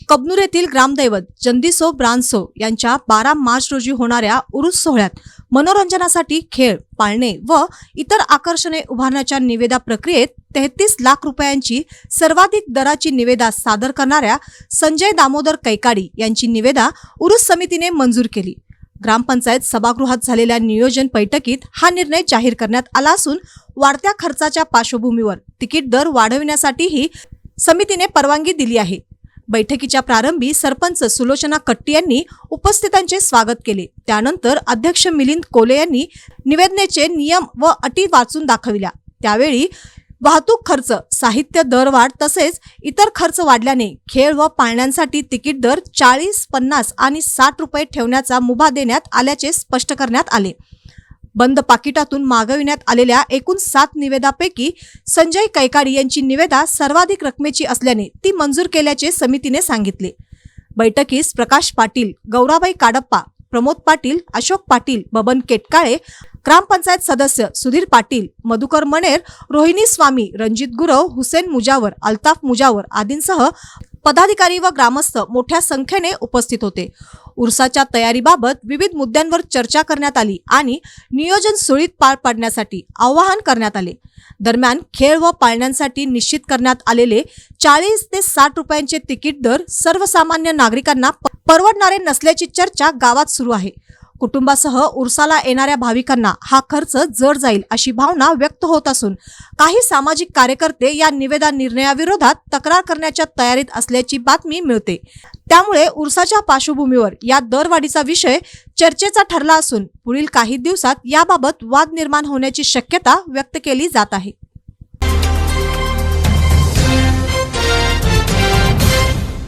कबनूर येथील ग्रामदैवत जंदीसो ब्रांसो यांच्या 12 मार्च रोजी होणाऱ्या उरूस सोहळ्यात मनोरंजनासाठी खेळ, पाळणे व इतर आकर्षणे उभारण्याच्या निविदा प्रक्रियेत 33 लाख रुपयांची सर्वाधिक दराची निविदा सादर करणाऱ्या संजय दामोदर कैकाडी यांची निविदा उरूस समितीने मंजूर केली। ग्रामपंचायत सभागृहात झालेल्या नियोजन बैठकीत हा निर्णय जाहीर करण्यात आला असून वाढत्या खर्चाच्या पार्श्वभूमीवर तिकीट दर वाढविण्यासाठीही समितीने परवानगी दिली आहे। बैठकीच्या प्रारंभी सरपंच सुलोचना कट्टी यांनी उपस्थितांचे स्वागत केले। त्यानंतर अध्यक्ष मिलिंद कोले यांनी निवेदनेचे नियम व अटी वाचून दाखविल्या। त्यावेळी वाहतूक खर्च, साहित्य दरवाढ तसेच इतर खर्च वाढल्याने खेळ व पाळण्यांसाठी तिकीट दर 40, 50 आणि 60 रुपये ठेवण्याचा मुभा देण्यात आल्याचे स्पष्ट करण्यात आले। बंद पाकिटातून मागविण्यात आलेल्या एकूण 7 निवेदापैकी संजय कैकाडी यांची निविदा सर्वाधिक रकमेची असल्याने ती मंजूर केल्याचे समितीने सांगितले। बैठकीस प्रकाश पाटील, गौराबाई काडप्पा, प्रमोद पाटील, अशोक पाटील, बबन केटकाळे, ग्रामपंचायत सदस्य सुधीर पाटील, मधुकर मनेर, रोहिणी स्वामी, रणजित गुरव, हुसेन मुजावर, अल्ताफ मुजावर आदींसह पदाधिकारी व ग्रामस्थ मोठ्या संख्येने उपस्थित होते। उर्साच्या तयारीबाबत विविध मुद्द्यांवर चर्चा करण्यात आली आणि नियोजन सुरळीत पार पाडण्यासाठी आवाहन करण्यात आले। दरम्यान खेळ व पाळण्यांसाठी निश्चित करण्यात आलेले 40 ते 60 रुपयांचे तिकीट दर सर्वसामान्य नागरिकांना परवडणारे नसल्याची चर्चा गावात सुरू आहे। कुटुंबासह उर्साला येणाऱ्या भाविकांना हा खर्च जड जाईल अशी भावना व्यक्त होत असून काही सामाजिक कार्यकर्ते या निविदा निर्णयाविरोधात तक्रार करण्याच्या तयारीत असल्याची बातमी मिळते। त्यामुळे उर्साच्या पार्श्वभूमीवर या दरवाढीचा विषय चर्चेचा ठरला असून पुढील काही दिवसात याबाबत वाद निर्माण होण्याची शक्यता व्यक्त केली जात आहे।